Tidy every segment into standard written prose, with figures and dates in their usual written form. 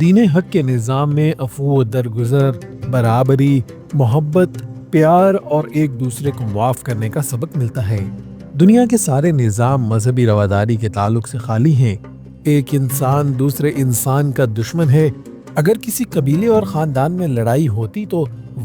دین حق کے نظام میں عفو و درگزر، برابری، محبت، پیار اور ایک دوسرے کو معاف کرنے کا سبق ملتا ہے۔ دنیا کے سارے نظام مذہبی رواداری کے تعلق سے خالی ہیں۔ ایک انسان دوسرے انسان کا دشمن ہے۔ اگر کسی قبیلے اور خاندان میں لڑائی ہوتی تو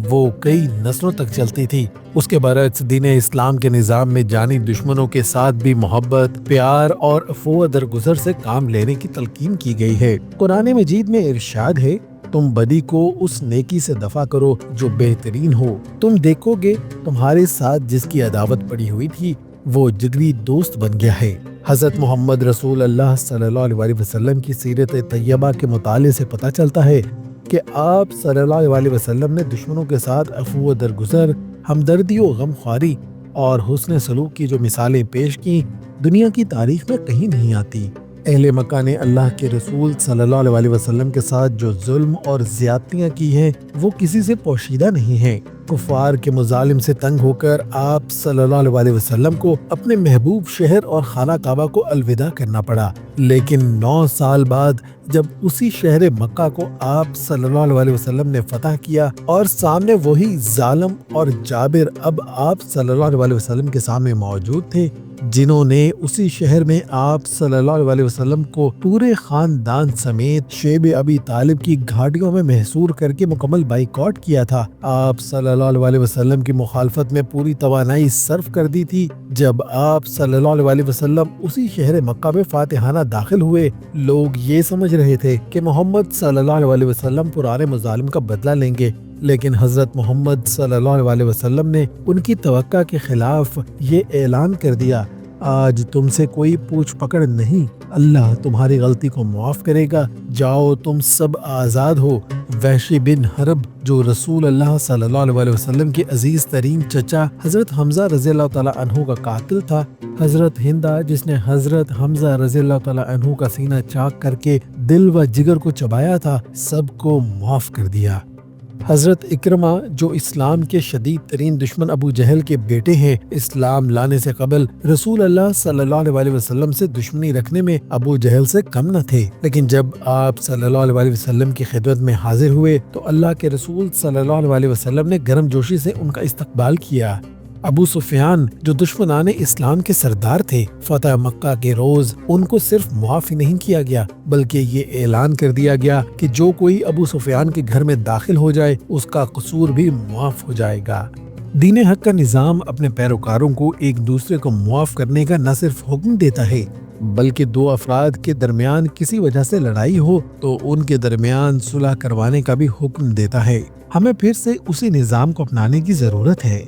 وہ کئی نسلوں تک چلتی تھی۔ اس کے برعکس دین اسلام کے نظام میں جانی دشمنوں کے ساتھ بھی محبت، پیار اور عفو و درگزر سے کام لینے کی تلقین کی گئی ہے۔ قرآن مجید میں ارشاد ہے، تم بدی کو اس نیکی سے دفع کرو جو بہترین ہو، تم دیکھو گے تمہارے ساتھ جس کی عداوت پڑی ہوئی تھی وہ جگری دوست بن گیا ہے۔ حضرت محمد رسول اللہ صلی اللہ علیہ وسلم کی سیرت طیبہ کے مطالعے سے پتہ چلتا ہے کہ آپ صلی اللہ علیہ وسلم نے دشمنوں کے ساتھ عفو و درگزر، ہمدردی و غمخواری اور حسن سلوک کی جو مثالیں پیش کی، دنیا کی تاریخ میں کہیں نہیں آتی۔ اہل مکہ نے اللہ کے رسول صلی اللہ علیہ وسلم کے ساتھ جو ظلم اور زیادتیاں کی ہیں وہ کسی سے پوشیدہ نہیں ہیں۔ کفار کے مظالم سے تنگ ہو کر آپ صلی اللہ علیہ وسلم کو اپنے محبوب شہر اور خانہ کعبہ کو الوداع کرنا پڑا، لیکن 9 سال بعد جب اسی شہر مکہ کو آپ صلی اللہ علیہ وسلم نے فتح کیا اور سامنے وہی ظالم اور جابر اب آپ صلی اللہ علیہ وسلم کے سامنے موجود تھے، جنہوں نے اسی شہر میں آپ صلی اللہ علیہ وسلم کو پورے خاندان سمیت شیب ابی طالب کی گھاٹیوں میں محصور کر کے مکمل بائیکاٹ کیا تھا، آپ صلی اللہ علیہ وسلم کی مخالفت میں پوری توانائی صرف کر دی تھی، جب آپ صلی اللہ علیہ وسلم اسی شہر مکہ میں فاتحانہ داخل ہوئے، لوگ یہ سمجھ رہے تھے کہ محمد صلی اللہ علیہ وسلم پرانے مظالم کا بدلہ لیں گے، لیکن حضرت محمد صلی اللہ علیہ وسلم نے ان کی توقع کے خلاف یہ اعلان کر دیا، آج تم سے کوئی پوچھ پکڑ نہیں، اللہ تمہاری غلطی کو معاف کرے گا، جاؤ تم سب آزاد ہو۔ وحشی بن حرب جو رسول اللہ صلی اللہ علیہ وسلم کے عزیز ترین چچا حضرت حمزہ رضی اللہ تعالیٰ عنہ کا قاتل تھا، حضرت ہندہ جس نے حضرت حمزہ رضی اللہ تعالیٰ عنہ کا سینہ چاک کر کے دل و جگر کو چبایا تھا، سب کو معاف کر دیا۔ حضرت اکرمہ جو اسلام کے شدید ترین دشمن ابو جہل کے بیٹے ہیں، اسلام لانے سے قبل رسول اللہ صلی اللہ علیہ وسلم سے دشمنی رکھنے میں ابو جہل سے کم نہ تھے، لیکن جب آپ صلی اللہ علیہ وسلم کی خدمت میں حاضر ہوئے تو اللہ کے رسول صلی اللہ علیہ وسلم نے گرم جوشی سے ان کا استقبال کیا۔ ابو سفیان جو دشمنان اسلام کے سردار تھے، فتح مکہ کے روز ان کو صرف معاف ہی نہیں کیا گیا بلکہ یہ اعلان کر دیا گیا کہ جو کوئی ابو سفیان کے گھر میں داخل ہو جائے اس کا قصور بھی معاف ہو جائے گا۔ دین حق کا نظام اپنے پیروکاروں کو ایک دوسرے کو معاف کرنے کا نہ صرف حکم دیتا ہے بلکہ دو افراد کے درمیان کسی وجہ سے لڑائی ہو تو ان کے درمیان صلح کروانے کا بھی حکم دیتا ہے۔ ہمیں پھر سے اسی نظام کو اپنانے کی ضرورت ہے۔